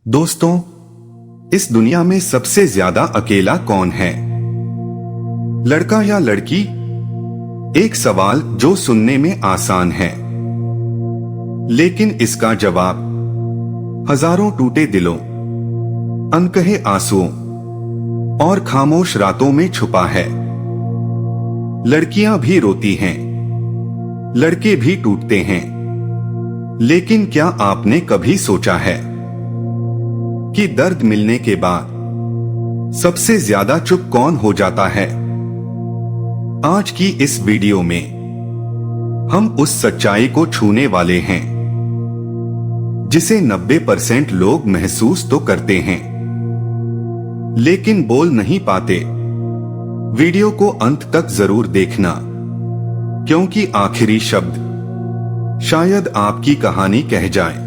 दोस्तों, इस दुनिया में सबसे ज्यादा अकेला कौन है, लड़का या लड़की? एक सवाल जो सुनने में आसान है, लेकिन इसका जवाब हजारों टूटे दिलों, अनकहे आंसुओं और खामोश रातों में छुपा है। लड़कियां भी रोती हैं, लड़के भी टूटते हैं, लेकिन क्या आपने कभी सोचा है कि दर्द मिलने के बाद सबसे ज्यादा चुप कौन हो जाता है? आज की इस वीडियो में हम उस सच्चाई को छूने वाले हैं जिसे 90% लोग महसूस तो करते हैं लेकिन बोल नहीं पाते। वीडियो को अंत तक जरूर देखना, क्योंकि आखिरी शब्द शायद आपकी कहानी कह जाए।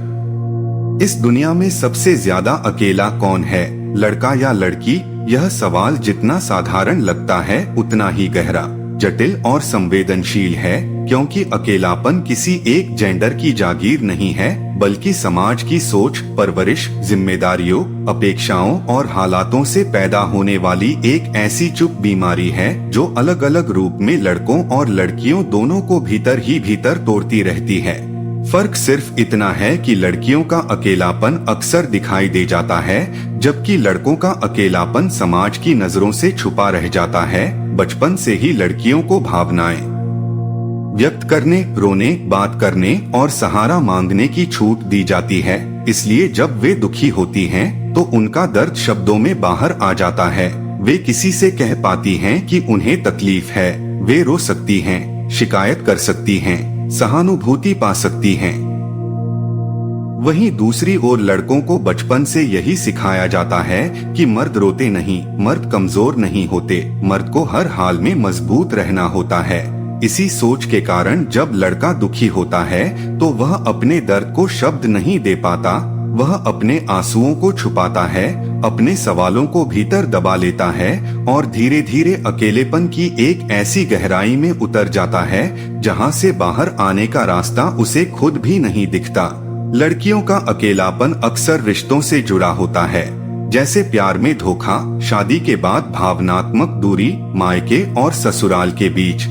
इस दुनिया में सबसे ज्यादा अकेला कौन है, लड़का या लड़की? यह सवाल जितना साधारण लगता है उतना ही गहरा, जटिल और संवेदनशील है, क्योंकि अकेलापन किसी एक जेंडर की जागीर नहीं है, बल्कि समाज की सोच, परवरिश, जिम्मेदारियों, अपेक्षाओं और हालातों से पैदा होने वाली एक ऐसी चुप बीमारी है जो अलग अलग रूप में लड़कों और लड़कियों दोनों को भीतर ही भीतर तोड़ती रहती है। फर्क सिर्फ इतना है कि लड़कियों का अकेलापन अक्सर दिखाई दे जाता है, जबकि लड़कों का अकेलापन समाज की नजरों से छुपा रह जाता है। बचपन से ही लड़कियों को भावनाएं व्यक्त करने, रोने, बात करने और सहारा मांगने की छूट दी जाती है, इसलिए जब वे दुखी होती हैं, तो उनका दर्द शब्दों में बाहर आ जाता है। वे किसी से कह पाती हैं कि उन्हें तकलीफ है, वे रो सकती हैं, शिकायत कर सकती हैं, सहानुभूति पा सकती हैं। वहीं दूसरी ओर लड़कों को बचपन से यही सिखाया जाता है कि मर्द रोते नहीं, मर्द कमजोर नहीं होते, मर्द को हर हाल में मजबूत रहना होता है। इसी सोच के कारण जब लड़का दुखी होता है तो वह अपने दर्द को शब्द नहीं दे पाता, वह अपने आंसुओं को छुपाता है, अपने सवालों को भीतर दबा लेता है और धीरे धीरे अकेलेपन की एक ऐसी गहराई में उतर जाता है जहां से बाहर आने का रास्ता उसे खुद भी नहीं दिखता। लड़कियों का अकेलापन अक्सर रिश्तों से जुड़ा होता है, जैसे प्यार में धोखा, शादी के बाद भावनात्मक दूरी, मायके और ससुराल के बीच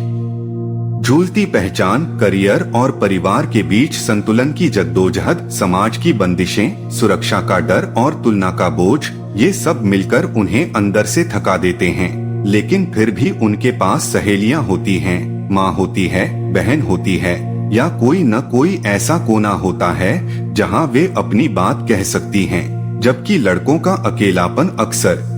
झूलती पहचान, करियर और परिवार के बीच संतुलन की जद्दोजहद, समाज की बंदिशें, सुरक्षा का डर और तुलना का बोझ, ये सब मिलकर उन्हें अंदर से थका देते हैं। लेकिन फिर भी उनके पास सहेलियां होती हैं, माँ होती है, बहन होती है, या कोई न कोई ऐसा कोना होता है जहां वे अपनी बात कह सकती हैं। जबकि लड़कों का अकेलापन अक्सर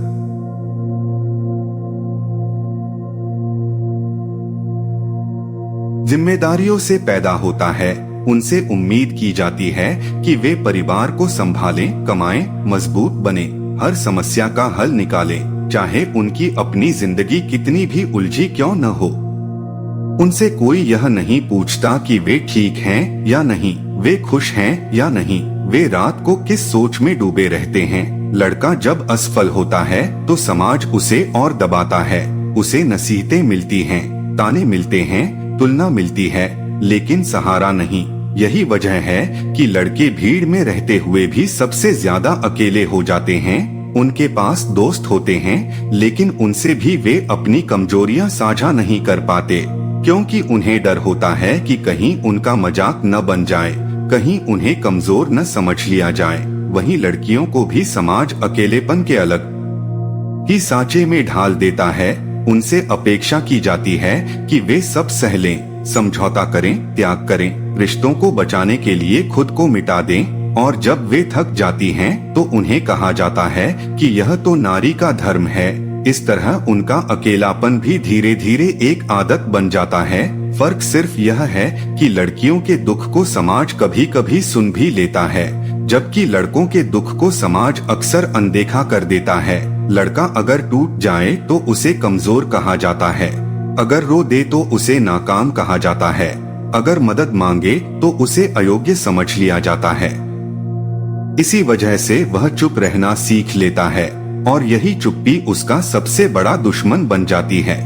जिम्मेदारियों से पैदा होता है। उनसे उम्मीद की जाती है कि वे परिवार को संभालें, कमाएं, मजबूत बने, हर समस्या का हल निकालें, चाहे उनकी अपनी जिंदगी कितनी भी उलझी क्यों न हो। उनसे कोई यह नहीं पूछता कि वे ठीक हैं या नहीं, वे खुश हैं या नहीं, वे रात को किस सोच में डूबे रहते हैं। लड़का जब असफल होता है तो समाज उसे और दबाता है, उसे नसीहतें मिलती हैं, ताने मिलते हैं, तुलना मिलती है, लेकिन सहारा नहीं। यही वजह है कि लड़के भीड़ में रहते हुए भी सबसे ज्यादा अकेले हो जाते हैं। उनके पास दोस्त होते हैं, लेकिन उनसे भी वे अपनी कमजोरियां साझा नहीं कर पाते, क्योंकि उन्हें डर होता है कि कहीं उनका मजाक न बन जाए, कहीं उन्हें कमजोर न समझ लिया जाए। वहीं लड़कियों को भी समाज अकेलेपन के अलग ही सांचे में ढाल देता है। उनसे अपेक्षा की जाती है कि वे सब सह लें, समझौता करें, त्याग करें, रिश्तों को बचाने के लिए खुद को मिटा दें, और जब वे थक जाती हैं तो उन्हें कहा जाता है कि यह तो नारी का धर्म है। इस तरह उनका अकेलापन भी धीरे धीरे एक आदत बन जाता है। फर्क सिर्फ यह है कि लड़कियों के दुख को समाज कभी कभी सुन भी लेता है, जबकि लड़कों के दुख को समाज अक्सर अनदेखा कर देता है। लड़का अगर टूट जाए तो उसे कमजोर कहा जाता है, अगर रो दे तो उसे नाकाम कहा जाता है, अगर मदद मांगे तो उसे अयोग्य समझ लिया जाता है। इसी वजह से वह चुप रहना सीख लेता है, और यही चुप्पी उसका सबसे बड़ा दुश्मन बन जाती है।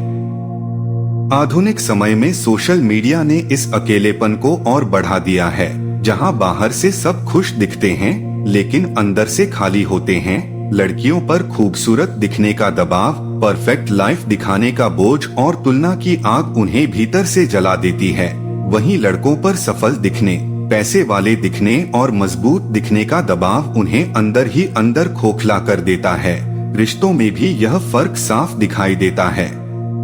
आधुनिक समय में सोशल मीडिया ने इस अकेलेपन को और बढ़ा दिया है, जहां बाहर से सब खुश दिखते हैं लेकिन अंदर से खाली होते हैं। लड़कियों पर खूबसूरत दिखने का दबाव, परफेक्ट लाइफ दिखाने का बोझ और तुलना की आग उन्हें भीतर से जला देती है। वहीं लड़कों पर सफल दिखने, पैसे वाले दिखने और मजबूत दिखने का दबाव उन्हें अंदर ही अंदर खोखला कर देता है। रिश्तों में भी यह फर्क साफ दिखाई देता है।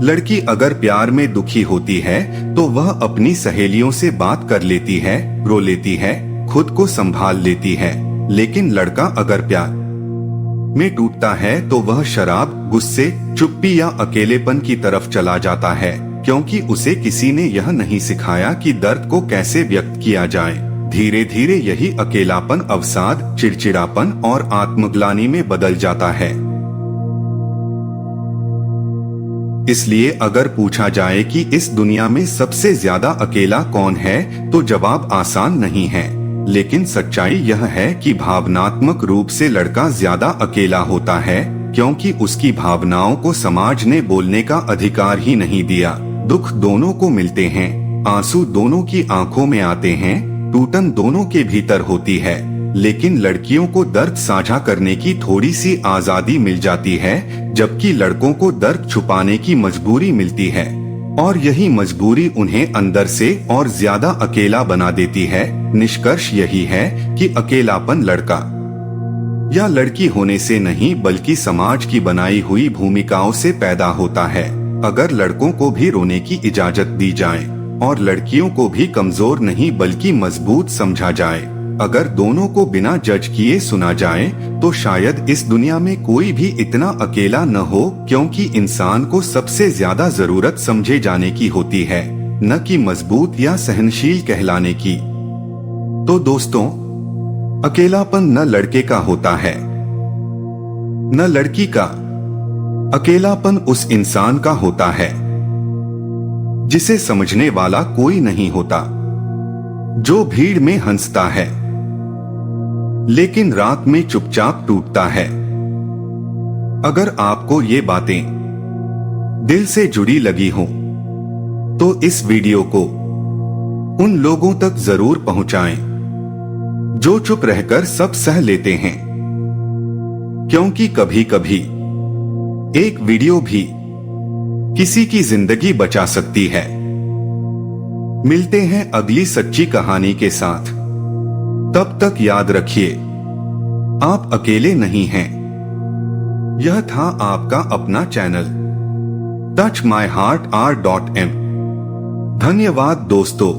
लड़की अगर प्यार में दुखी होती है तो वह अपनी सहेलियों से बात कर लेती है, रो लेती है, खुद को संभाल लेती है। लेकिन लड़का अगर प्यार में टूटता है तो वह शराब, गुस्से, चुप्पी या अकेलेपन की तरफ चला जाता है, क्योंकि उसे किसी ने यह नहीं सिखाया कि दर्द को कैसे व्यक्त किया जाए। धीरे धीरे यही अकेलापन अवसाद, चिड़चिड़ापन और आत्मग्लानि में बदल जाता है। इसलिए अगर पूछा जाए कि इस दुनिया में सबसे ज्यादा अकेला कौन है, तो जवाब आसान नहीं है। लेकिन सच्चाई यह है कि भावनात्मक रूप से लड़का ज्यादा अकेला होता है, क्योंकि उसकी भावनाओं को समाज ने बोलने का अधिकार ही नहीं दिया। दुख दोनों को मिलते हैं, आंसू दोनों की आंखों में आते हैं, टूटन दोनों के भीतर होती है। लेकिन लड़कियों को दर्द साझा करने की थोड़ी सी आजादी मिल जाती है, जबकि लड़कों को दर्द छुपाने की मजबूरी मिलती है। और यही मजबूरी उन्हें अंदर से और ज्यादा अकेला बना देती है। निष्कर्ष यही है कि अकेलापन लड़का या लड़की होने से नहीं, बल्कि समाज की बनाई हुई भूमिकाओं से पैदा होता है। अगर लड़कों को भी रोने की इजाजत दी जाए और लड़कियों को भी कमजोर नहीं बल्कि मजबूत समझा जाए, अगर दोनों को बिना जज किए सुना जाए, तो शायद इस दुनिया में कोई भी इतना अकेला न हो, क्योंकि इंसान को सबसे ज्यादा जरूरत समझे जाने की होती है, न कि मजबूत या सहनशील कहलाने की। तो दोस्तों, अकेलापन न लड़के का होता है न लड़की का। अकेलापन उस इंसान का होता है जिसे समझने वाला कोई नहीं होता, जो भीड़ में हंसता है लेकिन रात में चुपचाप टूटता है। अगर आपको ये बातें दिल से जुड़ी लगी हो तो इस वीडियो को उन लोगों तक जरूर पहुंचाएं जो चुप रहकर सब सह लेते हैं, क्योंकि कभी कभी एक वीडियो भी किसी की जिंदगी बचा सकती है। मिलते हैं अगली सच्ची कहानी के साथ। तब तक याद रखिए, आप अकेले नहीं हैं। यह था आपका अपना चैनल touchmyheartr.m। धन्यवाद दोस्तों।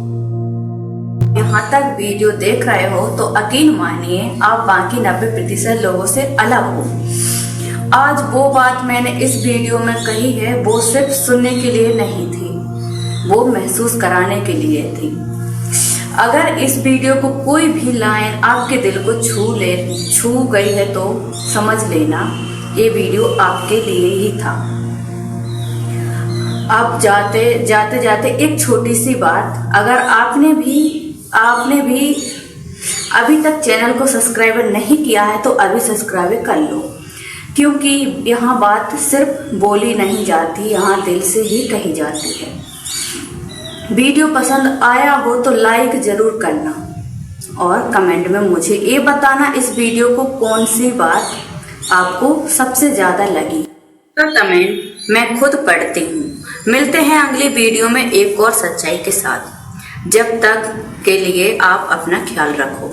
यहाँ तक वीडियो देख रहे हो तो यकीन मानिए आप बाकी 90% लोगों से अलग हो। आज वो बात मैंने इस वीडियो में कही है, वो सिर्फ सुनने के लिए नहीं थी, वो महसूस कराने के लिए थी। अगर इस वीडियो को कोई भी लाइन आपके दिल को छू गई है तो समझ लेना ये वीडियो आपके लिए ही था। अब जाते एक छोटी सी बात, अगर आपने भी अभी तक चैनल को सब्सक्राइब नहीं किया है तो अभी सब्सक्राइब कर लो, क्योंकि यहाँ बात सिर्फ बोली नहीं जाती, यहाँ दिल से ही कही जाती है। वीडियो पसंद आया हो तो लाइक जरूर करना और कमेंट में मुझे ये बताना इस वीडियो को कौन सी बात आपको सबसे ज्यादा लगी। तो कमेंट मैं खुद पढ़ती हूँ। मिलते हैं अगली वीडियो में एक और सच्चाई के साथ। जब तक के लिए आप अपना ख्याल रखो।